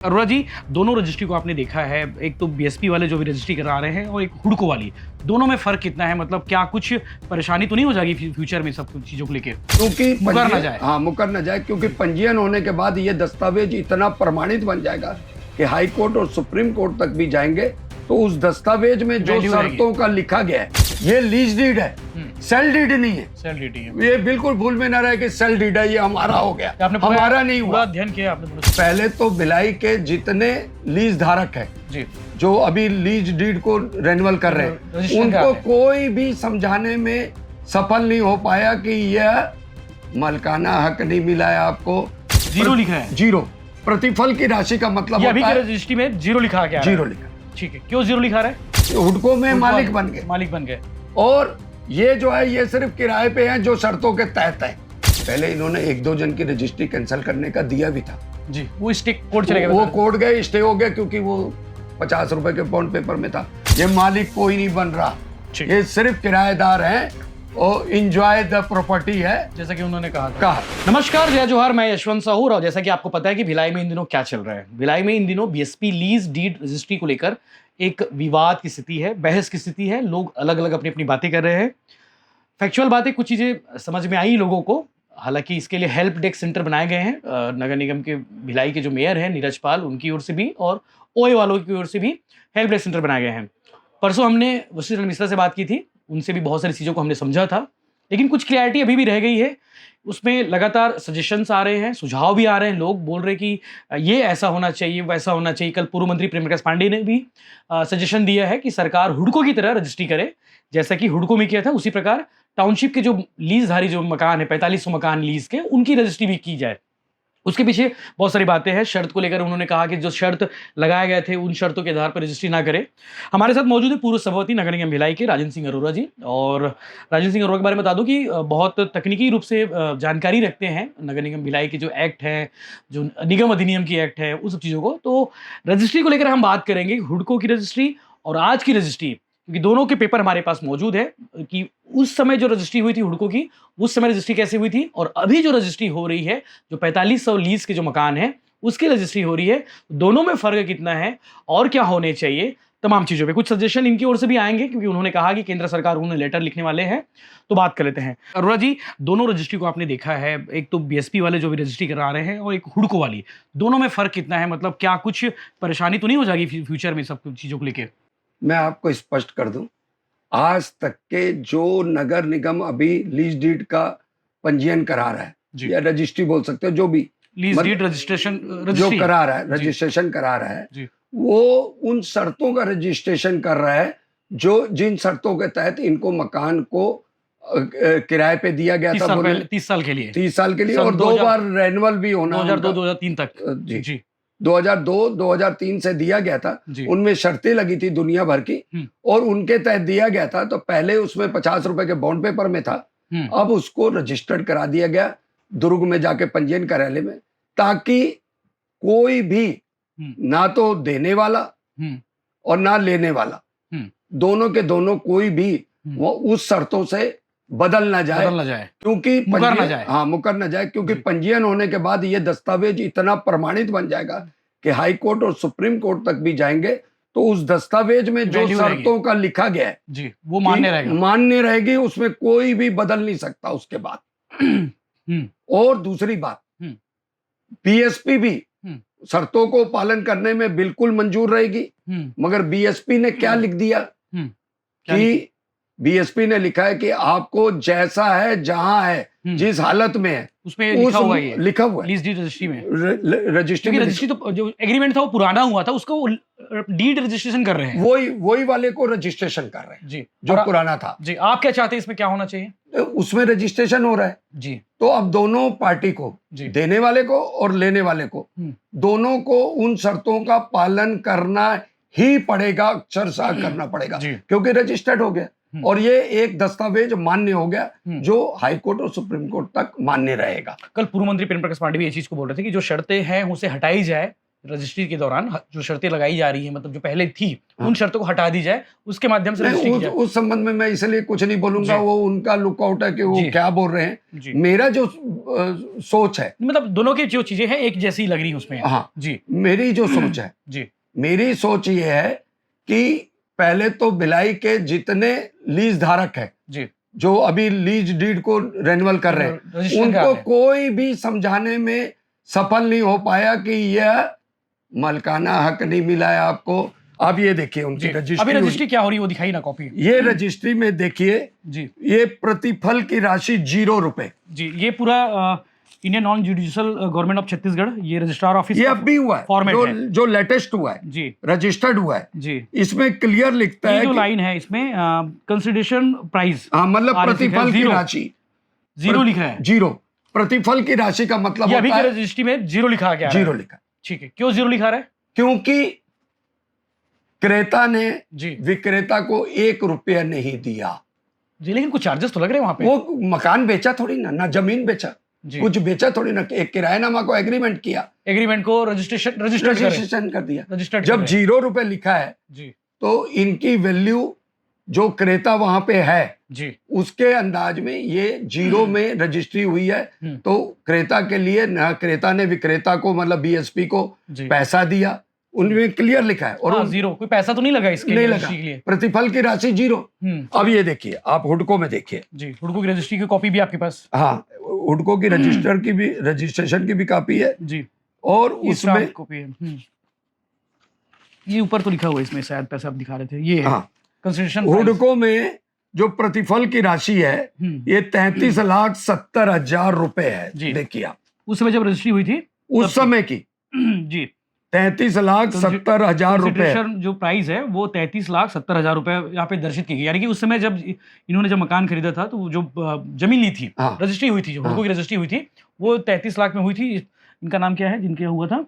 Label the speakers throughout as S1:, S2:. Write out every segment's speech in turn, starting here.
S1: अरोड़ा जी, दोनों रजिस्ट्री को आपने देखा है। एक तो बीएसपी वाले जो भी रजिस्ट्री करा रहे हैं और एक हुडको वाली। दोनों में फ़र्क कितना है? मतलब क्या कुछ परेशानी तो नहीं हो जाएगी फ्यूचर में सब कुछ चीज़ों को लेके?
S2: क्योंकि
S1: मुकर ना जाए।
S2: हाँ, मुकर ना जाए, क्योंकि पंजीयन होने के बाद ये दस्तावेज इतना प्रमाणित बन जाएगा कि हाई कोर्ट और सुप्रीम कोर्ट तक भी जाएंगे तो उस दस्तावेज में जो
S1: वैल्यू रहेगी।
S2: शर्तों का लिखा गया है, ये लीज डीड है, सेल डीड नहीं है।
S1: सेल डीडी है।
S2: ये बिल्कुल भूल में ना रहे कि सेल डीड है, ये हमारा हो गया,
S1: आपने पूरा-
S2: हमारा नहीं
S1: पूरा
S2: हुआ।
S1: अध्ययन किया आपने पूरा?
S2: पहले तो भिलाई के जितने लीज धारक है
S1: जी।
S2: जो अभी लीज डीड को रेन्युअल कर रहे हैं,
S1: रजिस्ट्रेशन करा
S2: उनको
S1: रहे हैं।
S2: कोई भी समझाने में सफल नहीं हो पाया कि यह मलकाना हक नहीं मिला है आपको।
S1: जीरो लिखा है।
S2: जीरो प्रतिफल की राशि का मतलब
S1: ये अभी
S2: होता
S1: की
S2: है
S1: रजिस्ट्री में जीरो लिखा क्या?
S2: जीरो लिखा।
S1: ठीक है, क्यों जीरो लिखा रहा है?
S2: हुडको में मालिक बन गए,
S1: मालिक बन गए।
S2: और ये जो है ये सिर्फ किराए पे हैं जो शर्तों के तहत है। पहले इन्होंने एक दो जन की रजिस्ट्री कैंसिल करने का दिया भी था,
S1: जी, वो स्टिक कोर्ट चले गए।
S2: वो कोर्ट गए, स्टे हो गया, क्योंकि वो 50 रुपए के बॉन्ड पेपर में था। ये मालिक कोई नहीं बन रहा,
S1: ठीक।
S2: ये सिर्फ किराएदार हैं और इंजॉय द प्रॉपर्टी है,
S1: जैसा कि उन्होंने कहा था।
S2: कहा।
S1: नमस्कार, जय जोहार, मैं यशवंत साहू। और जैसा कि आपको पता है कि भिलाई में इन दिनों क्या चल रहा है। भिलाई में इन दिनों बीएसपी लीज डीड रजिस्ट्री को लेकर एक विवाद की स्थिति है, बहस की स्थिति है। लोग अलग अलग अपनी अपनी बातें कर रहे हैं। फैक्चुअल बातें, कुछ चीज़ें समझ में आई लोगों को। हालांकि इसके लिए हेल्प डेस्क सेंटर बनाए गए हैं। नगर निगम के भिलाई के जो मेयर हैं नीरज पाल, उनकी ओर से भी और ओए वालों की ओर से भी हेल्प डेस्क सेंटर बनाए गए हैं। परसों हमने वशिष्ठ मिश्रा से बात की थी, उनसे भी बहुत सारी चीज़ों को हमने समझा था, लेकिन कुछ क्लैरिटी अभी भी रह गई है। उसमें लगातार सजेशंस आ रहे हैं, सुझाव भी आ रहे हैं। लोग बोल रहे हैं कि ये ऐसा होना चाहिए, वैसा होना चाहिए। कल पूर्व मंत्री प्रेम प्रकाश पांडेय ने भी सजेशन दिया है कि सरकार हुडको की तरह रजिस्ट्री करे, जैसा कि हुडको में किया था उसी प्रकार टाउनशिप के जो लीजधारी जो मकान है, 4500 मकान लीज के, उनकी रजिस्ट्री भी की जाए। उसके पीछे बहुत सारी बातें हैं। शर्त को लेकर उन्होंने कहा कि जो शर्त लगाए गए थे उन शर्तों के आधार पर रजिस्ट्री ना करें। हमारे साथ मौजूद है पूर्व सभापति नगर निगम भिलाई के राजेंद्र सिंह अरोड़ा जी। और राजेंद्र सिंह अरोड़ा के बारे में बता दूं कि बहुत तकनीकी रूप से जानकारी रखते हैं नगर निगम भिलाई के जो एक्ट है, जो निगम अधिनियम की एक्ट है, उन सब चीज़ों को। तो रजिस्ट्री को लेकर हम बात करेंगे, हुडको की रजिस्ट्री और आज की रजिस्ट्री, क्योंकि दोनों के पेपर हमारे पास मौजूद है कि उस समय जो रजिस्ट्री हुई थी हुडको की, उस समय रजिस्ट्री कैसे हुई थी, और अभी जो रजिस्ट्री हो रही है, जो 4500 लीज के जो मकान है उसकी रजिस्ट्री हो रही है, दोनों में फर्क कितना है और क्या होने चाहिए, तमाम चीज़ों पे कुछ सजेशन इनकी ओर से भी आएंगे, क्योंकि उन्होंने कहा कि केंद्र सरकार उन्हें लेटर लिखने वाले हैं। तो बात कर लेते हैं। अरोड़ा जी, दोनों रजिस्ट्री को आपने देखा है। एक तो बीएसपी वाले जो भी रजिस्ट्री करा रहे हैं और एक हुडको वाली। दोनों में फर्क कितना है? मतलब क्या कुछ परेशानी तो नहीं हो जाएगी फ्यूचर में सब चीज़ों को लेकर?
S2: मैं आपको स्पष्ट कर दूं, आज तक के जो नगर निगम अभी लीज डीड का पंजीयन करा रहा है,
S1: जी।
S2: या रजिस्ट्री बोल सकते हो, जो भी
S1: लीज
S2: मतलब
S1: डीड रजिस्ट्रेशन
S2: जो करा रहा है,
S1: जी।
S2: रजिस्ट्रेशन करा रहा है,
S1: जी।
S2: वो उन शर्तों का रजिस्ट्रेशन कर रहा है जो जिन शर्तों के तहत इनको मकान को किराए पे दिया गया
S1: 30
S2: था।
S1: साल पहले, 30 साल के लिए,
S2: 30 साल के लिए,
S1: सन
S2: और 2 बार रेन्युअल भी होना
S1: 2002
S2: उनका।
S1: 2003 तक।
S2: जी,
S1: जी
S2: 2002 2003 से दिया गया था।
S1: जी।
S2: उनमें शर्तें लगी थी दुनिया भर की, और उनके तहत दिया गया था। तो पहले उसमें 50 रुपए के बॉन्ड पेपर में था, अब उसको रजिस्टर्ड करा दिया गया दुर्ग में जाके पंजीयन कार्यालय में, ताकि कोई भी ना तो देने वाला और ना लेने वाला, दोनों के दोनों कोई भी वो उस शर्तों से बदल ना जाए, क्योंकि
S1: मुकर ना जाए।
S2: हाँ, मुकर ना जाए, क्योंकि पंजीयन होने के बाद ये दस्तावेज इतना प्रमाणित बन जाएगा कि हाई कोर्ट और सुप्रीम कोर्ट तक भी जाएंगे तो उस दस्तावेज में जो
S1: वैल्यू रहेगी।
S2: शर्तों का लिखा गया है
S1: जी, वो मान्य रहेगा।
S2: मान्य रहेगी, उसमें कोई भी बदल नहीं सकता उसके बाद। और दूसरी बात, बीएसपी भी शर्तों को पालन करने में बिल्कुल मंजूर रहेगी, मगर बीएसपी ने क्या लिख दिया कि बीएसपी ने लिखा है कि आपको जैसा है, जहां है, जिस हालत में है,
S1: उसमें लिखा हुआ है, ये
S2: लिखा हुआ है
S1: लीज डीड रजिस्ट्री में।
S2: रजिस्ट्री में।
S1: रजिस्ट्री तो जो एग्रीमेंट था वो पुराना हुआ था, उसको डीड रजिस्ट्रेशन कर रहे हैं।
S2: वही वाले को रजिस्ट्रेशन कर रहे हैं
S1: जी,
S2: जो पुराना था।
S1: जी, आप क्या चाहते हैं, इसमें क्या होना चाहिए?
S2: उसमें रजिस्ट्रेशन हो रहा है
S1: जी।
S2: तो अब दोनों पार्टी को, देने वाले को और लेने वाले को, दोनों को उन शर्तों का पालन करना ही पड़ेगा, अक्षरशः करना पड़ेगा, क्योंकि रजिस्टर्ड हो गया और ये एक दस्तावेज मान्य हो गया जो हाई कोर्ट और सुप्रीम कोर्ट तक मान्य रहेगा।
S1: कल पूर्व मंत्री प्रेम प्रकाश पांडेय भी ये चीज को बोल रहे थे कि जो शर्तें हैं उसे हटाई जाए रजिस्ट्री के दौरान जो शर्तें लगाई जा रही है, मतलब जो पहले थी,
S2: हाँ।
S1: उन शर्तों को हटा दी जाए, उसके माध्यम से रजिस्ट्री की
S2: नहीं,
S1: जाए।
S2: उस संबंध में मैं इसलिए कुछ नहीं बोलूंगा,
S1: जी।
S2: वो उनका लुकआउट है कि वो
S1: जी।
S2: क्या बोल रहे हैं।
S1: जी,
S2: मेरा जो सोच है,
S1: मतलब दोनों की जो चीजें हैं एक जैसी लग रही हैं उसमें।
S2: हाँ,
S1: जी
S2: मेरी जो सोच है,
S1: जी
S2: मेरी सोच ये है कि पहले तो भिलाई के जितने लीज धारक है,
S1: जी,
S2: जो अभी लीज डीड को रेन्युअल कर रहे हैं,
S1: रजिस्ट्रेशन करा
S2: उनको
S1: रहे हैं।
S2: कोई भी समझाने में सफल नहीं हो पाया कि यह मलकाना हक नहीं मिला है आपको। अब ये देखिए उनकी
S1: जी, अभी
S2: रजिस्ट्री
S1: रजिस्ट्री क्या हो रही है वो दिखाई ना कॉपी।
S2: ये रजिस्ट्री में देखिए,
S1: जी
S2: ये प्रतिफल की राशि 0 रुपए।
S1: जी, ये पूरा Indian non judicial government of Chhattisgarh, ये रजिस्ट्रार ऑफिस
S2: ये
S1: का
S2: अब भी हुआ है,
S1: फॉर्मेट
S2: जो,
S1: है।
S2: जो लेटेस्ट हुआ है,
S1: जी
S2: रजिस्टर्ड हुआ है,
S1: जी,
S2: इसमें क्लियर लिखता
S1: ये
S2: है
S1: जो
S2: कि
S1: लाइन है इसमें कंसिडरेशन प्राइस
S2: हाँ, मतलब
S1: RSC
S2: प्रतिफल की
S1: 0
S2: राशि
S1: जीरो लिखा है।
S2: 0, प्रतिफल की राशि का मतलब
S1: ये अभी
S2: होता
S1: की
S2: है
S1: रजिस्ट्री में जीरो लिखा गया है।
S2: 0 लिखा।
S1: ठीक है, क्यों जीरो लिखा रहा है?
S2: क्योंकि क्रेता ने
S1: जी
S2: विक्रेता को 1 रुपया नहीं दिया।
S1: जी, लेकिन कुछ चार्जेस तो लग रहे हैं वहां पे।
S2: वो मकान बेचा थोड़ी ना जमीन बेचा,
S1: जी,
S2: कुछ बेचा थोड़ी ना, एक किरायानामा को एग्रीमेंट किया,
S1: एग्रीमेंट को रजिस्टर्ड
S2: कर दिया।
S1: रजिस्टर्ड
S2: जब 0 रुपए लिखा है
S1: जी
S2: तो इनकी वैल्यू जो क्रेता वहां पे है
S1: जी
S2: उसके अंदाज में ये 0 में रजिस्ट्री हुई है। तो क्रेता के लिए ना, क्रेता ने विक्रेता को मतलब बीएसपी को
S1: जी,
S2: पैसा दिया, उनमें क्लियर लिखा है। और
S1: हाँ, जीरो, कोई पैसा तो नहीं लगा इसके
S2: नहीं
S1: लिए,
S2: लगा,
S1: रजिस्ट्री के लिए।
S2: प्रतिफल की राशि 0। अब ये देखिए, आप हुडको में देखिए,
S1: जी, हुडको की रजिस्ट्री की कॉपी भी आपके पास।
S2: हाँ, हुडको की रजिस्ट्रेशन की भी कॉपी है,
S1: जी,
S2: और
S1: ये
S2: उसमें
S1: स्टाम्प कॉपी है। ये ऊपर तो लिखा हुआ है इसमें, शायद पैसा आप दिखा रहे थे, ये है
S2: हाँ,
S1: कंसिडरेशन
S2: हुडको में जो प्रतिफल की राशि है ये 33,70,000 रुपए है।
S1: जी।
S2: देखिए आप
S1: उस समय जब रजिस्ट्री हुई थी
S2: उस समय की
S1: जी,
S2: 33,70,000 रुपए।
S1: कंसिडरेशन जो प्राइस है वो 33,70,000 रुपए यहाँ पे दर्शित की गई। यानी कि उस समय जब इन्होंने जब मकान खरीदा था, तो वो जो जमीन ली थी,
S2: हाँ।
S1: रजिस्ट्री हुई थी, जो हुडको की रजिस्ट्री हुई थी, वो 33 लाख में हुई थी। इनका नाम क्या है जिनके हुआ था?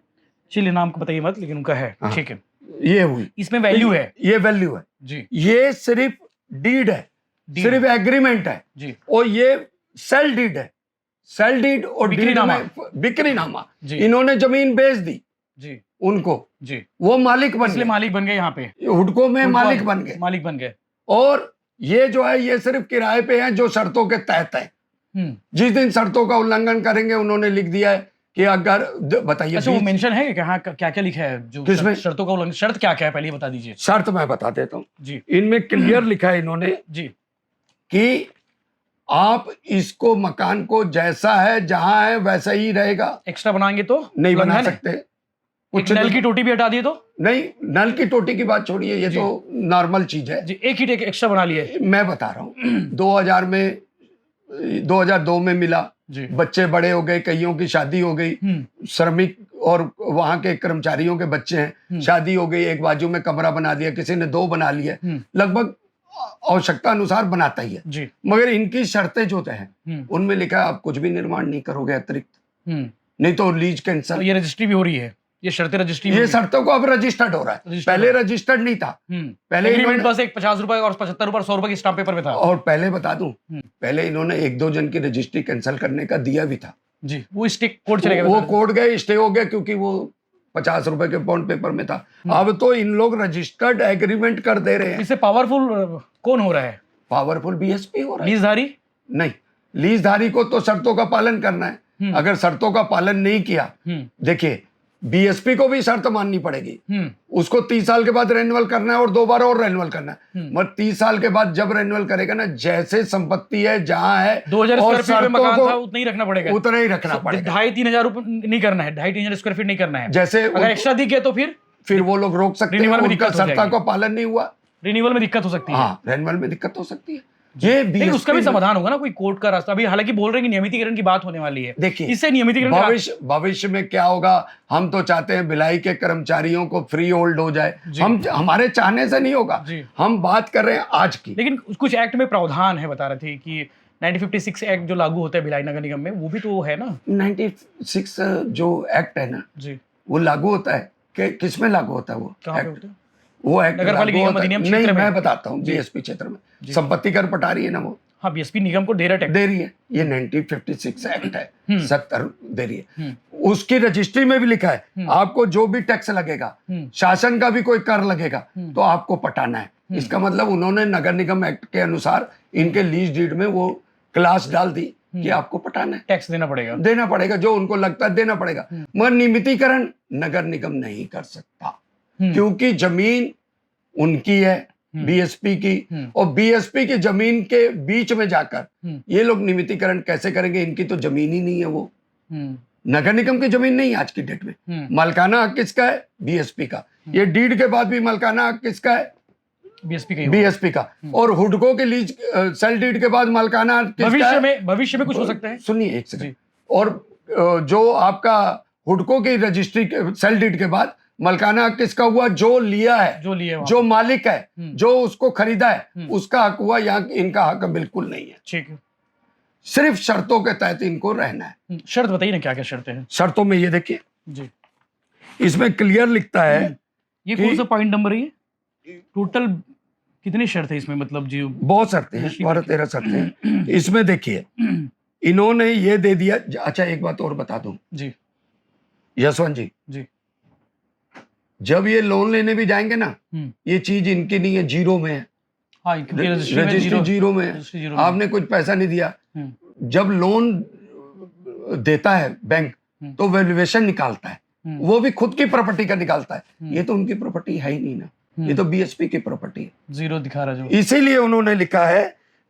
S1: चलिए, नाम को बताइए मत, लेकिन उनका है।
S2: हाँ।
S1: ठीक है,
S2: ये हुई,
S1: इसमें वैल्यू है।
S2: ये वैल्यू है
S1: जी
S2: ये सिर्फ डीड है, सिर्फ एग्रीमेंट है,
S1: जी
S2: और ये सेल डीड है। सेल डीड और डीड
S1: बिक्रीनामा।
S2: में बिक्रीनामा,
S1: जी
S2: इन्होंने जमीन बेच दी
S1: जी
S2: उनको,
S1: जी,
S2: वो मालिक बन
S1: इसलिए
S2: गए,
S1: मालिक बन गए यहाँ पे,
S2: हुडको में
S1: हुडको
S2: मालिक बन गए।
S1: मालिक बन गए।
S2: और ये जो है ये सिर्फ किराए पे है, जो शर्तों के तहत है। जिस दिन शर्तों का उल्लंघन करेंगे, उन्होंने लिख दिया है कि अगर बताइए,
S1: अच्छा, वो मेंशन है कि हाँ क्या क्या लिखा है जो
S2: किसमें?
S1: शर्तों का उल्लंघन, शर्त क्या क्या है पहले ये बता दीजिए।
S2: शर्त मैं बता देता हूँ,
S1: जी
S2: इनमें क्लियर लिखा है इन्होंने
S1: जी
S2: कि आप इसको मकान को जैसा है जहां है वैसा ही रहेगा,
S1: एक्स्ट्रा बनाएंगे तो
S2: नहीं बना
S1: उल्लंघन है।
S2: सकते।
S1: एक नल की टोटी भी हटा दिए तो
S2: नहीं, नल की टोटी की बात छोड़िए, ये
S1: जी।
S2: तो नॉर्मल चीज है।
S1: जी, एक ही एक्स्ट्रा बना लिए।
S2: मैं बता रहा हूँ 2002 में मिला,
S1: जी
S2: बच्चे बड़े हो गए, कईयों की शादी हो गई, श्रमिक और वहां के कर्मचारियों के बच्चे हैं, शादी हो गई, एक बाजू में कमरा बना दिया, किसी ने 2 बना लिया, लगभग आवश्यकता अनुसार बनाता ही है।
S1: जी
S2: मगर इनकी शर्तें जो हैं उनमें लिखा है आप कुछ भी निर्माण नहीं करोगे अतिरिक्त, नहीं तो लीज
S1: तो
S2: कैंसल।
S1: ये रजिस्ट्री भी हो रही है, ये शर्तें रजिस्ट्री
S2: ये शर्तों को अब रजिस्टर्ड हो रहा है,
S1: Registered
S2: पहले
S1: हो रहा
S2: रजिस्टर्ड नहीं था। पहले
S1: एग्रीमेंट
S2: इन्होंने,
S1: बस एक 50 रुपए और 75 रुपए 100 रुपए की स्टाम्प पेपर पे था।
S2: और पहले बता दूं, पहले इन्होंने 1-2 जन की रजिस्ट्री कैंसिल करने का दिया भी था।
S1: जी, वो स्टिक कोड चले गए,
S2: वो कोर्ट गए, स्टे हो गया, क्योंकि वो 50 रुपए के बॉन्ड पेपर में था। अब तो इन लोग रजिस्टर्ड एग्रीमेंट कर दे रहे हैं।
S1: इससे पावरफुल कौन हो रहा है?
S2: पावरफुल बीएसपी हो रहा है।
S1: लीजधारी
S2: नहीं, लीजधारी को तो शर्तों का पालन करना है। अगर शर्तों का पालन नहीं किया, देखिए बीएसपी को भी शर्त माननी पड़ेगी, उसको 30 साल के बाद रेन्युअल करना है और 2 बार और रेन्युअल करना है। मगर 30 साल के बाद जब रेन्युअल करेगा ना, जैसे संपत्ति है जहां है
S1: 2000
S2: और
S1: स्क्वायर फीट में मकान
S2: शर्तों
S1: था
S2: को
S1: उतना ही रखना पड़ेगा,
S2: उतना ही रखना पड़ेगा।
S1: 2,500-3,000 रुपए नहीं करना है, 2,500 स्क्वायर फीट नहीं करना है।
S2: जैसे
S1: अगर एक्स्ट्रा दिख गया तो फिर
S2: वो लोग रोक सकते हैं,
S1: रिन्यूअल में
S2: उनका
S1: दिक्कत हो
S2: शर्तों
S1: जाएगी।
S2: का पालन नहीं हुआ,
S1: रिन्यूअल में दिक्कत हो सकती है।
S2: हाँ, रेन्युअल में दिक्कत हो सकती है। ये
S1: लेकिन उसका भी
S2: BSP
S1: समाधान होगा ना, कोई कोर्ट का रास्ता। अभी हालांकि बोल रहे हैं कि नियमितीकरण की बात होने वाली है,
S2: देखिए
S1: इससे नियमितीकरण का-
S2: भविष्य में क्या होगा, हम तो चाहते हैं भिलाई के कर्मचारियों को फ्री होल्ड हो जाए। हम हमारे चाहने से नहीं होगा, हम बात कर रहे हैं आज की।
S1: लेकिन कुछ एक्ट में प्रावधान है, बता रहे थे कि 1956 एक्ट जो लागू होता है भिलाई नगर निगम में, वो भी तो है ना।
S2: 96 जो एक्ट है ना,
S1: जी,
S2: वो लागू होता है कि किस में लागू होता है? वो
S1: कहाँ पे
S2: एक्ट,
S1: होता है?
S2: वो एक्ट
S1: नगर पालिका
S2: लागू
S1: निगम
S2: होता है-
S1: अधिनियम
S2: नहीं,
S1: क्षेत्र में।
S2: मैं बताता हूँ, बीएसपी क्षेत्र में संपत्ति कर पटा रही है ना वो,
S1: हाँ, बीएसपी निगम को दे रहा है टैक्स।
S2: दे रही है। ये 1956 एक्ट है, 70 दे रही है। उसकी रजिस्ट्री में भी लिखा है आपको जो भी टैक्स लगेगा, शासन का भी कोई कर लगेगा तो आपको पटाना है। इसका मतलब उन्होंने नगर निगम एक्ट के अनुसार इनके लीज डीड में वो क्लास डाल दी कि आपको पटाना है,
S1: टैक्स देना पड़ेगा,
S2: जो उनको लगता है देना पड़ेगा। मगर नियमितीकरण नगर निगम नहीं कर सकता क्योंकि जमीन उनकी है, बीएसपी की, और बीएसपी की जमीन के बीच में जाकर ये लोग नियमितीकरण कैसे करेंगे? इनकी तो जमीन ही नहीं है, वो नगर निगम की जमीन नहीं है आज की डेट में। मालिकाना हक किसका है? बीएसपी का। ये डीड के बाद भी मालिकाना हक किसका है? बीएसपी का। और हुडको के लीज सेल डीड के बाद मालिकाना हक किसका है?
S1: भविष्य में कुछ हो सकता है।
S2: सुनिए एक सेकंड। और जो आपका हुडको की रजिस्ट्री सेल डीड के बाद मालिकाना हक किसका हुआ? जो लिया है, जो मालिक है, जो उसको खरीदा है, उसका हक हुआ। यहाँ इनका हक बिल्कुल नहीं है।
S1: ठीक है,
S2: सिर्फ शर्तों के तहत इनको रहना है।
S1: शर्त बताइए ना, क्या क्या शर्तें हैं
S2: शर्तों में? ये देखिए
S1: जी,
S2: इसमें क्लियर लिखता है।
S1: ये कौन सा पॉइंट नंबर है? ये टोटल कितनी शर्त है इसमें? मतलब जी
S2: बहुत शर्तें हैं, 12-13 शर्तें हैं इसमें। देखिए इन्होंने ये दे दिया। अच्छा एक बात और बता दूं
S1: जी,
S2: यशवंत जी, जब ये लोन लेने भी जाएंगे ना, ये चीज इनकी नहीं है, जीरो में है।
S1: हाँ,
S2: रजिस्ट्री जीरो में है। आपने कुछ पैसा नहीं दिया। जब लोन देता है बैंक तो वैल्यूएशन निकालता है, वो भी खुद की प्रॉपर्टी का निकालता है। ये तो उनकी प्रॉपर्टी है ही नहीं ना, ये तो बीएसपी की प्रॉपर्टी है।
S1: जीरो दिखा रहा है जो।
S2: इसीलिए उन्होंने लिखा है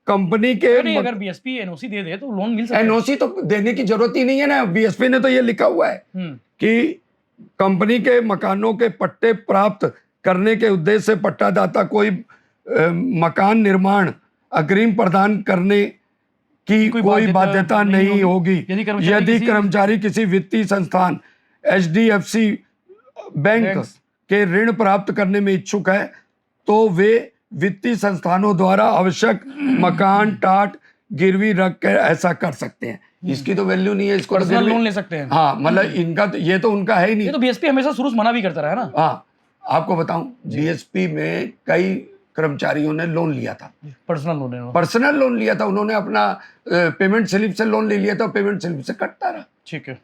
S2: कंपनी के
S1: अगर बीएसपी एनओसी दे दे तो लोन मिल सकता है।
S2: एनओसी तो देने की जरूरत ही नहीं है ना। बीएसपी ने तो ये लिखा हुआ है कि कंपनी के मकानों के पट्टे प्राप्त करने के उद्देश्य से पट्टादाता कोई मकान निर्माण अग्रिम प्रदान करने की कोई बाध्यता नहीं होगी यदि कर्मचारी किसी वित्तीय संस्थान एचडीएफसी बैंक के ऋण प्राप्त करने में इच्छुक है तो वे वित्तीय संस्थानों द्वारा आवश्यक मकान टाट गिरवी रख कर ऐसा कर सकते हैं। इसकी तो वैल्यू नहीं है, इसको
S1: पर्सनल लोन ले सकते हैं।
S2: हाँ, मतलब इनका तो ये तो उनका है ही नहीं।
S1: ये तो बीएसपी हमेशा शुरू से मना भी करता रहा है ना।
S2: हाँ, आपको बताऊं बीएसपी में कई कर्मचारियों ने लोन लिया था, पर्सनल लोन लिया था। उन्होंने अपना पेमेंट स्लिप से लोन ले लिया था, पेमेंट स्लिप से कटता रहा।
S1: ठीक है,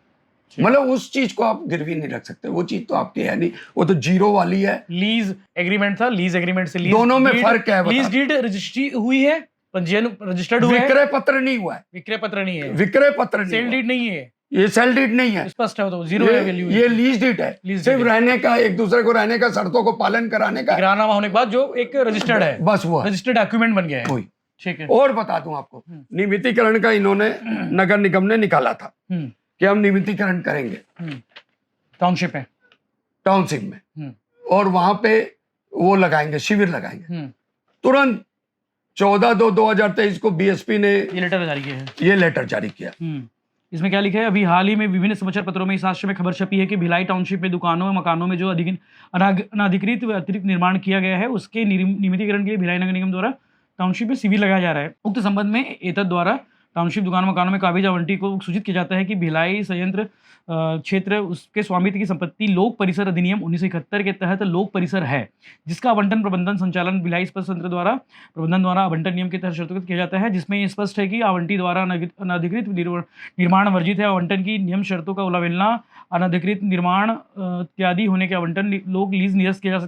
S2: मतलब उस चीज को आप गिरवी नहीं रख सकते, वो चीज तो आपकी है नहीं, वो तो जीरो वाली है।
S1: लीज एग्रीमेंट था, लीज एग्रीमेंट से लीज,
S2: दोनों में फर्क है।
S1: लीज डीड रजिस्ट्री हुई है, पंजीयन रजिस्टर्ड हुआ है,
S2: विक्रय पत्र नहीं हुआ है,
S1: विक्रय पत्र नहीं है,
S2: विक्रय पत्र नहीं,
S1: सेल डीड नहीं है,
S2: ये सेल डीड नहीं है,
S1: स्पष्ट है, तो जीरो है वैल्यू।
S2: ये लीज डीड है, सिर्फ रहने का, एक दूसरे को रहने का, शर्तों को पालन कराने का,
S1: इकरारनामा होने के बाद जो एक रजिस्टर्ड है,
S2: बस वो
S1: रजिस्टर्ड डॉक्यूमेंट बन गया है। ठीक है।
S2: और बता दूं आपको, नियमितीकरण का इन्होंने नगर निगम ने निकाला था कि हम नियमितीकरण करेंगे
S1: टाउनशिप में,
S2: टाउनशिप में, और वहां पे वो लगाएंगे, शिविर लगाएंगे। तुरंत 14/2/2023 को बीएसपी ने
S1: ये लेटर जारी किया है।
S2: ये लेटर जारी किया।
S1: इसमें क्या लिखा है? अभी हाल ही में विभिन्न समाचार पत्रों में इस आशय में खबर छपी है कि भिलाई टाउनशिप में दुकानों और मकानों में जो अनाधिकृत अतिरिक्त निर्माण किया गया है उसके नियमितीकरण के लिए भिलाई नगर निगम द्वारा टाउनशिप में शिविर लगाया जा रहा है। उक्त संबंध में एतद द्वारा टाउनशिप दुकानों मकानों में काबिज आवंटी को सूचित किया जाता है कि भिलाई संयंत्र क्षेत्र उसके स्वामित्व की संपत्ति लोक परिसर अधिनियम 1971 के तहत लोक परिसर है, जिसका आवंटन प्रबंधन संचालन भिलाई स्पष्ट तंत्र द्वारा प्रबंधन द्वारा आवंटन नियम के तहत शर्तों किया जाता है, जिसमें ये स्पष्ट है कि आवंटी द्वारा अनाधिकृत निर्माण वर्जित है। आवंटन की नियम शर्तों का उल्लंघन, अनाधिकृत निर्माण इत्यादि होने के आवंटन लोक लीज निरस्त किया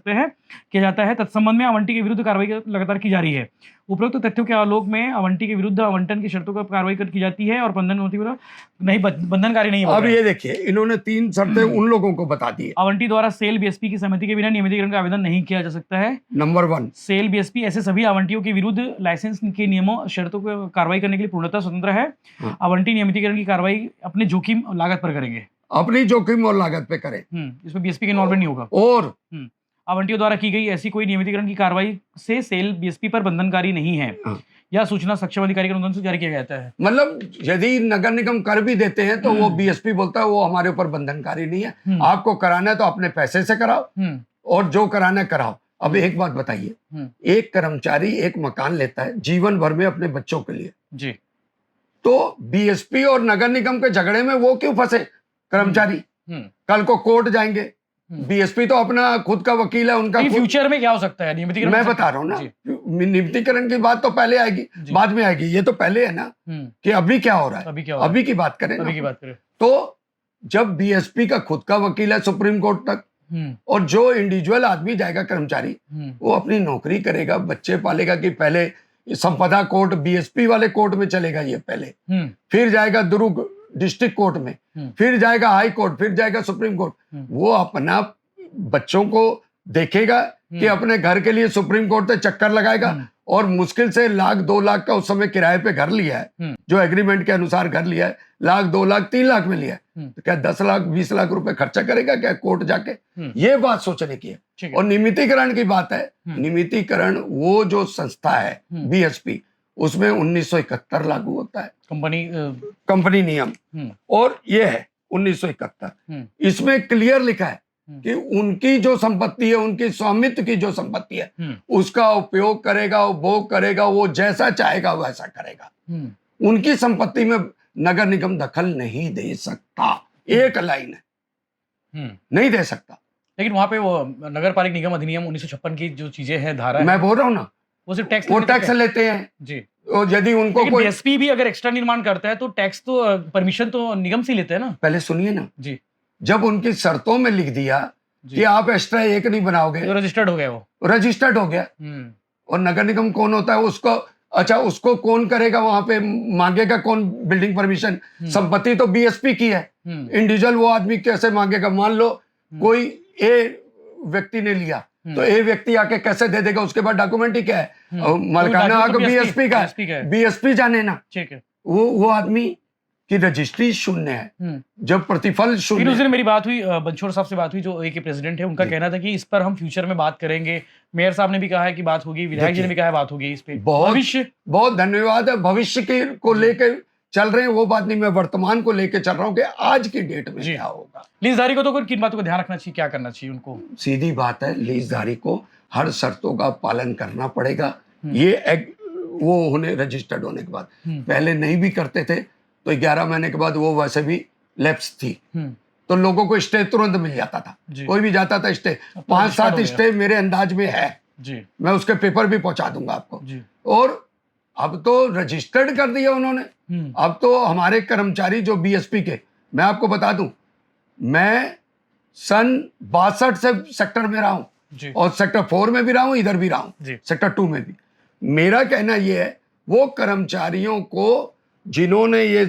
S1: जाता है। तत्संबंध में आवंटी के विरुद्ध कार्रवाई लगातार की जा रही है। उपरोक्त तथ्यों के आलोक में आवंटी के विरुद्ध आवंटन की शर्तों पर कार्रवाई की जाती है और बंधनकारी नहीं।
S2: अब ये देखिए, इन्होंने 3 शर्तें उन लोगों को बता दी।
S1: आवंटी द्वारा सेल बीएसपी की सहमति के बिना नियमितीकरण का आवेदन नहीं किया जा सकता है।
S2: नंबर 1,
S1: सेल बीएसपी ऐसे सभी आवंटियों के विरुद्ध लाइसेंस के नियमों शर्तों को कार्रवाई करने के लिए पूर्णतः स्वतंत्र है। आवंटी नियमितीकरण की कार्रवाई अपने जोखिम और लागत पर करेंगे,
S2: अपनी जोखिम और लागत पे करें।
S1: इसमें बीएसपी का इन्वॉल्वमेंट नहीं होगा।
S2: और
S1: आवंटियों द्वारा की गई ऐसी कोई नियमितीकरण की कार्रवाई से सेल बीएसपी पर बंधनकारी नहीं है या सूचना सक्षम अधिकारी के अनुदान से जारी किया जाता है।
S2: मतलब यदि नगर निगम कर भी देते हैं तो वो बीएसपी बोलता है वो हमारे ऊपर बंधनकारी नहीं है। आपको कराना है तो अपने पैसे से कराओ और जो कराना है कराओ। अब एक बात बताइए, एक कर्मचारी एक मकान लेता है जीवन भर में अपने बच्चों के लिए जी, तो बीएसपी और नगर निगम के झगड़े में वो क्यों फंसे? कर्मचारी कल को कोर्ट जाएंगे, बीएसपी तो अपना खुद का वकील है, उनका
S1: फ्यूचर में क्या हो सकता है नियमितीकरण? मैं
S2: बता रहा हूँ ना, नियमितीकरण की बात तो पहले आएगी, बाद में आएगी। ये तो पहले है ना कि अभी क्या हो रहा है, अभी की बात करें,
S1: अभी की बात करें।
S2: तो जब बीएसपी का खुद का वकील है सुप्रीम कोर्ट तक, और जो इंडिविजुअल आदमी जाएगा कर्मचारी, वो अपनी नौकरी करेगा, बच्चे पालेगा, कि पहले संपदा कोर्ट बीएसपी वाले कोर्ट में चलेगा ये पहले, फिर जाएगा दुर्ग डिस्ट्रिक्ट कोर्ट में, फिर जाएगा हाई कोर्ट, फिर जाएगा सुप्रीम कोर्ट। वो अपना बच्चों को देखेगा कि अपने घर के लिए सुप्रीम कोर्ट से चक्कर लगाएगा, और मुश्किल से 1,00,000-2,00,000 का उस समय किराए पे घर लिया है, जो एग्रीमेंट के अनुसार घर लिया है, 1,00,000, 2,00,000, 3,00,000 में लिया है, तो क्या 10 लाख 20 लाख रुपए खर्चा करेगा क्या कोर्ट जाके? ये बात सोचने की है। और नियमितीकरण की बात है, नियमितीकरण वो जो संस्था है बीएसपी, उसमें 1971 लागू होता है कंपनी नियम, और ये है 1971। इसमें क्लियर लिखा है कि उनकी जो संपत्ति है, उनकी स्वामित्व की जो संपत्ति है, उसका उपयोग करेगा, उपभोग करेगा, वो जैसा चाहेगा वैसा करेगा। उनकी संपत्ति में नगर निगम दखल नहीं दे सकता, एक लाइन है, नहीं दे सकता।
S1: लेकिन वहां पे वो नगर पालिक निगम अधिनियम 1956 की जो चीजें हैं, धारा
S2: मैं बोल रहा हूँ ना,
S1: वो सिर्फ
S2: टैक्स लेते हैं
S1: जी।
S2: और यदि उनको कोई
S1: बीएसपी भी अगर एक्स्ट्रा निर्माण करता है तो टैक्स तो परमिशन तो निगम से ही लेते हैं ना।
S2: पहले सुनिए ना
S1: जी,
S2: जब उनकी शर्तों में लिख दिया कि आप एक्स्ट्रा एक नहीं बनाओगे,
S1: तो रजिस्टर्ड हो गया, वो
S2: रजिस्टर्ड हो गया। और नगर निगम कौन होता है उसको, अच्छा उसको कौन करेगा, वहां पे मांगेगा कौन बिल्डिंग परमिशन? संपत्ति तो बीएसपी की है, इंडिविजुअल वो आदमी कैसे मांगेगा? मान लो कोई ए व्यक्ति ने लिया, तो ए व्यक्ति आके कैसे दे देगा? उसके बाद डॉक्यूमेंट ही क्या है, मालिकाना हक बीएसपी का है, बीएसपी जाने ना,
S1: ठीक है।
S2: वो आदमी की रजिस्ट्री शून्य है, जब प्रतिफल शून्य।
S1: उस दिन मेरी बात हुई बंछोड़ साहब से, बात हुई जो ए के प्रेसिडेंट है, उनका कहना था कि इस पर हम फ्यूचर में बात करेंगे। मेयर साहब ने भी कहा है कि बात होगी, विधायक जी ने भी कहा है बात होगी इस पे। भविष्य
S2: बहुत धन्यवाद है, भविष्य के को लेके चल रहे हैं, वो बात नहीं, मैं वर्तमान को लेके चल रहा हूँ कि आज की डेट में क्या होगा।
S1: लीजधारी को तो किन बातों को ध्यान रखना चाहिए, क्या करना चाहिए उनको? सीधी
S2: बात है, लीजधारी को हर शर्तों का पालन करना पड़ेगा। ये वो होने रजिस्टर्ड होने के बाद, पहले नहीं भी करते थे तो 11 महीने के बाद वो वैसे भी लैप्स थी, तो लोगों को स्टे तुरंत मिल जाता था, कोई भी जाता था स्टे। 5-7 स्टे मेरे अंदाज में है जी, मैं उसके पेपर भी पहुंचा दूंगा आपको जी। और अब तो रजिस्टर्ड कर दिया उन्होंने। अब तो हमारे कर्मचारी जो बीएसपी के, मैं आपको बता दूं, मैं सन 62 से सेक्टर में रहा हूं, और सेक्टर 4 में भी रहा हूं, इधर भी रहा हूं, सेक्टर 2 में भी। मेरा कहना यह है, वो कर्मचारियों को जिन्होंने ये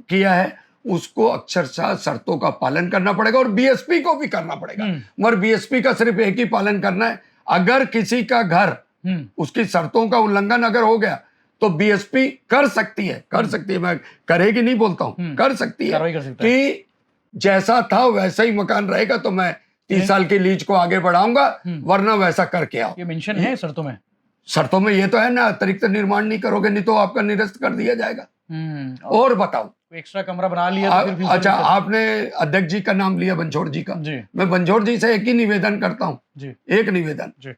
S2: किया है उसको अक्षरशः शर्तों का पालन करना पड़ेगा, और बीएसपी को भी करना पड़ेगा। मगर बीएसपी का सिर्फ एक ही पालन करना है, अगर किसी का घर उसकी शर्तों का उल्लंघन अगर हो गया तो बीएसपी कर सकती है, मैं करेगी नहीं बोलता हूं, कर सकती है कि जैसा था वैसा ही मकान रहेगा, तो मैं 30 साल की लीज को आगे बढ़ाऊंगा, वरना वैसा करके आओ।
S1: ये मेंशन है शर्तों में
S2: ये तो है ना, अतिरिक्त निर्माण नहीं करोगे नहीं तो आपका निरस्त कर दिया जाएगा। और बताओ,
S1: एक्स्ट्रा कमरा बना लिया तो फिर
S2: अच्छा, आपने अध्यक्ष जी का नाम लिया, बंछोड़ जी का जी। मैं बंछोड़ जी से एक ही निवेदन करता हूँ, एक निवेदन जी।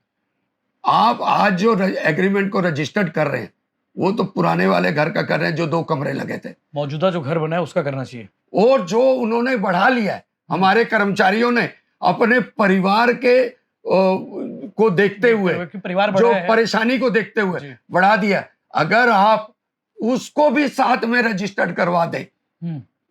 S2: आप आज जो एग्रीमेंट को रजिस्टर्ड कर रहे हैं, वो तो पुराने वाले घर का कर रहे हैं जो 2 कमरे लगे थे।
S1: मौजूदा जो घर बना है उसका करना चाहिए।
S2: और जो उन्होंने बढ़ा लिया है, हमारे कर्मचारियों ने अपने परिवार के को देखते हुए,
S1: परिवार
S2: जो परेशानी को देखते हुए बढ़ा दिया, अगर आप उसको भी साथ में रजिस्टर्ड करवा दें,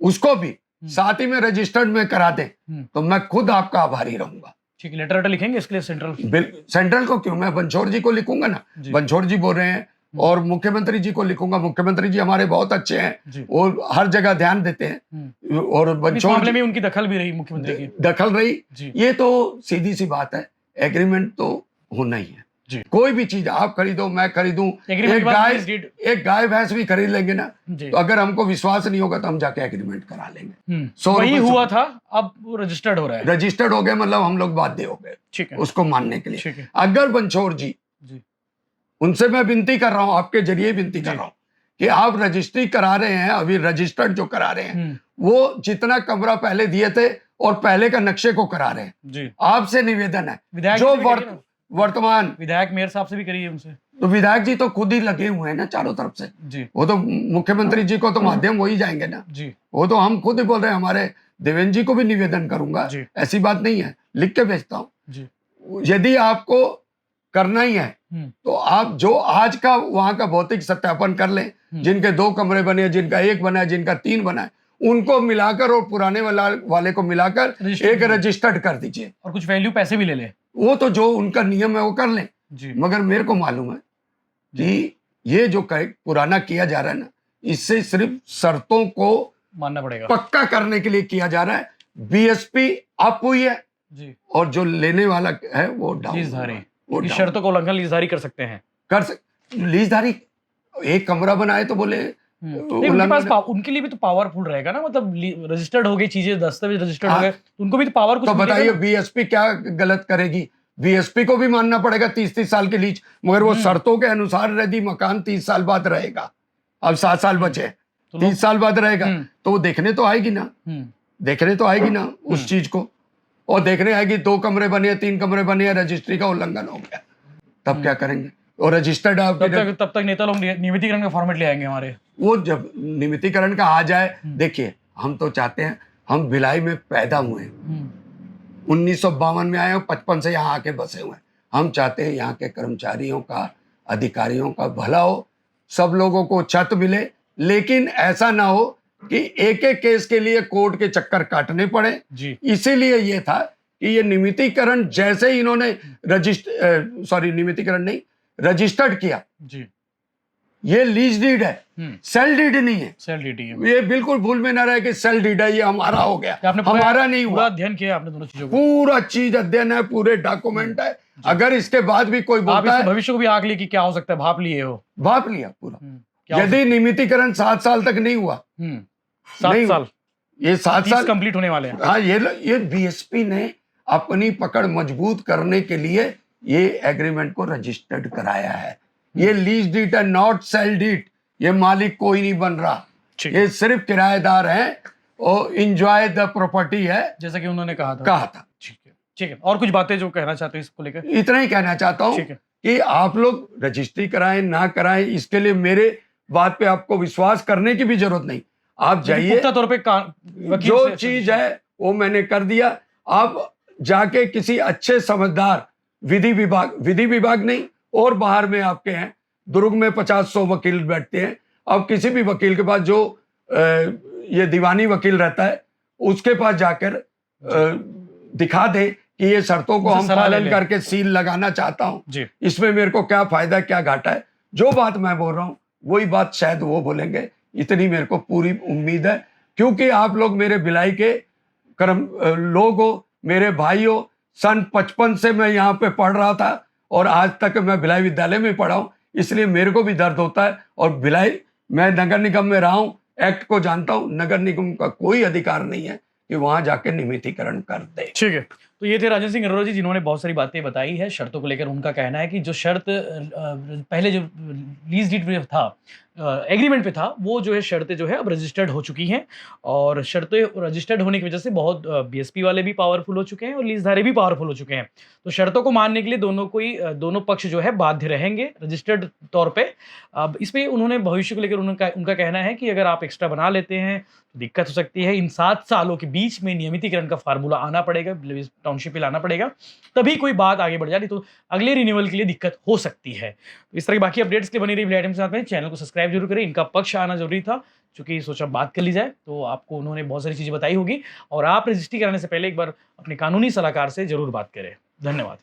S2: उसको भी साथ ही में रजिस्टर्ड में करा दें, तो मैं खुद आपका आभारी रहूंगा।
S1: ठीक है, लेटर लिखेंगे इसके लिए
S2: सेंट्रल को क्यों, मैं बंछोड़ जी को लिखूंगा ना, बंछोड़ जी बोल रहे हैं, और मुख्यमंत्री जी को लिखूंगा। मुख्यमंत्री जी हमारे बहुत अच्छे हैं, वो हर जगह ध्यान देते हैं, और बंछोड़
S1: मामले में उनकी दखल भी रही, मुख्यमंत्री की दखल
S2: रही। ये तो सीधी सी बात है, एग्रीमेंट तो होना ही है जी। कोई भी चीज आप खरीदो, मैं खरीदूं, एक गाय भैंस भी खरीद लेंगे ना, तो अगर हमको विश्वास नहीं होगा तो हम जाके एग्रीमेंट करा लेंगे।
S1: वही हुआ था, अब रजिस्टर्ड हो रहा है,
S2: रजिस्टर्ड हो गया, मतलब हम लोग बाध्य हो गए उसको मानने के लिए। अगर बंछोड़ जी, उनसे मैं विनती कर रहा हूं, आपके जरिए विनती कर रहा हूं कि आप रजिस्ट्री करा रहे हैं, अभी रजिस्टर्ड जो करा रहे हैं, वो जितना कमरा पहले दिए थे और पहले का नक्शे को करा रहे हैं। आपसे निवेदन है, जो वर्तमान
S1: विधायक मेयर साहब से भी करिए उनसे,
S2: तो विधायक जी तो खुद ही लगे हुए हैं ना चारों तरफ से जी। वो तो मुख्यमंत्री जी को तो माध्यम वही जाएंगे ना जी। वो तो हम खुद ही बोल रहे हैं, हमारे देवेंद्र जी को भी निवेदन करूंगा, ऐसी बात नहीं है, लिख के भेजता हूँ। यदि आपको करना ही है तो आप जो आज का वहां का भौतिक सत्यापन कर लें, जिनके 2 कमरे बने, जिनका 1 बना है, जिनका 3 बना है, उनको मिलाकर और पुराने वाले को मिलाकर एक रजिस्टर्ड कर दीजिए,
S1: और कुछ वैल्यू पैसे भी ले ले।
S2: वो तो जो उनका नियम है वो कर लें
S1: जी।
S2: मगर मेरे को मालूम है कि ये जो पुराना किया जा रहा है ना, इससे सिर्फ शर्तों को
S1: मानना पड़ेगा,
S2: पक्का करने के लिए किया जा रहा है। बीएसपी अप हुई है
S1: जी,
S2: और जो लेने वाला है वो डाउन।
S1: लीजधारी, इस शर्तों का उल्लंघन लीजधारी कर सकते हैं,
S2: लीजधारी एक कमरा बनाए तो बोले
S1: उनके पास उनके लिए भी तो पावरफुल रहेगा ना, मतलब रजिस्टर्ड हो गई चीजें, दस्तावेज रजिस्टर्ड हो गए, उनको भी तो पावर कुछ
S2: तो बताइए बीएसपी क्या गलत करेगी? बीएसपी को भी मानना पड़ेगा 30-30 साल के लीज, मगर वो शर्तों के अनुसार यदि मकान 30 साल बाद रहेगा, अब 7 साल बचे, 30 साल बाद रहेगा, तो वो देखने तो आएगी ना, देखने तो आएगी ना उस चीज को, और देखने आएगी 2 कमरे बने, 3 कमरे बने, रजिस्ट्री का उल्लंघन हो गया, तब क्या करेंगे? और रजिस्टर्ड
S1: तब तक नेता लोग नियमितीकरण का फॉर्मेट ले आएंगे हमारे। वो
S2: जब नियमितीकरण का आ जाए, देखिए हम तो चाहते हैं, हम भिलाई में पैदा हुए, 1952 में आए, 55 से यहाँ आके बसे हुए हैं। हम चाहते हैं यहाँ के कर्मचारियों का, अधिकारियों का भला हो, सब लोगों को छत मिले, लेकिन ऐसा ना हो कि एक एक केस के लिए कोर्ट के चक्कर काटने पड़े। इसीलिए ये था कि ये नियमितीकरण जैसे ही इन्होंने नियमितीकरण नहीं, रजिस्टर्ड किया जी, ये लीज डीड है, सेल डीड नहीं है,
S1: सेल डीड है।
S2: ये बिल्कुल भूल में ना रहे कि सेल डीड है, ये हमारा हो गया, हमारा नहीं हुआ।
S1: अध्ययन किया आपने दोनों चीजों को,
S2: पूरा चीज अध्ययन है, पूरे डॉक्यूमेंट है। अगर इसके बाद भी कोई बोलता है,
S1: भविष्य को भी आंक ली कि क्या हो सकता है, भाप लिए हो,
S2: भाप लिया पूरा। यदि नियमितीकरण 7 साल तक नहीं हुआ,
S1: 7 साल,
S2: ये 7 साल
S1: कंप्लीट होने वाले हैं।
S2: हाँ, ये बीएसपी ने अपनी पकड़ मजबूत करने के लिए ये एग्रीमेंट को रजिस्टर्ड कराया है। ये लीज डीड है, नॉट सेल डीड। ये मालिक कोई नहीं बन रहा, ये सिर्फ किराएदार हैं और एंजॉय द प्रॉपर्टी है,
S1: जैसा कि उन्होंने कहा था। ठीक है। और कुछ बातें जो कहना चाहते हैं इसको लेकर?
S2: इतना ही कहना चाहता हूँ कि आप लोग रजिस्ट्री कराएं ना कराएं, इसके लिए मेरे बात पे आपको विश्वास करने की भी जरूरत नहीं। आप जाइए,
S1: तौर पे
S2: जो चीज है वो मैंने कर दिया। आप जाके किसी अच्छे समझदार विधि विभाग नहीं, और बाहर में आपके हैं, दुर्ग में 50-100 वकील बैठते हैं। अब किसी भी वकील के पास जो ये दीवानी वकील रहता है, उसके पास जाकर दिखा दे कि ये शर्तों को हम पालन करके सील लगाना चाहता हूं, इसमें मेरे को क्या फायदा क्या घाटा है। जो बात मैं बोल रहा हूं वही बात शायद वो बोलेंगे, इतनी मेरे को पूरी उम्मीद है, क्योंकि आप लोग मेरे भिलाई के लोग हो, मेरे भाई हो। सन 55 से मैं यहाँ पे पढ़ रहा था और आज तक मैं भिलाई विद्यालय में पढ़ा हूँ, इसलिए मेरे को भी दर्द होता है। और भिलाई, मैं नगर निगम में रहा हूँ, एक्ट को जानता हूँ। नगर निगम का कोई अधिकार नहीं है कि वहां जाके नियमितीकरण कर दे।
S1: ठीक है, तो ये थे राजन सिंह अरोड़ा जी, जिन्होंने बहुत सारी बातें बताई है शर्तों को लेकर। उनका कहना है कि जो शर्त पहले जो लीज डीड पे था, एग्रीमेंट पे था, वो जो है शर्तें जो है अब रजिस्टर्ड हो चुकी हैं, और शर्तें रजिस्टर्ड होने की वजह से बहुत बीएसपी वाले भी पावरफुल हो चुके हैं और लीजधारी भी पावरफुल हो चुके हैं। तो शर्तों को मानने के लिए दोनों पक्ष जो है बाध्य रहेंगे रजिस्टर्ड तौर पे। अब इसमें उन्होंने भविष्य को लेकर उनका कहना है कि अगर आप एक्स्ट्रा बना लेते हैं तो दिक्कत हो सकती है। इन 7 सालों के बीच में नियमितीकरण का फार्मूला आना पड़ेगा, टाउनशिप पे लाना पड़ेगा, तभी कोई बात आगे बढ़ जाती, तो अगले रिन्यूअल के लिए दिक्कत हो सकती है। इस तरह की बाकी अपडेट्स के लिए बनी रही भिलाई टाइम्स के साथ में। चैनल को सब्सक्राइब जरूर करें, इनका पक्ष आना जरूरी था, चूंकि सोचा बात कर ली जाए, तो आपको उन्होंने बहुत सारी चीजें बताई होगी। और आप रजिस्ट्री कराने से पहले एक बार अपने कानूनी सलाहकार से जरूर बात करें। धन्यवाद।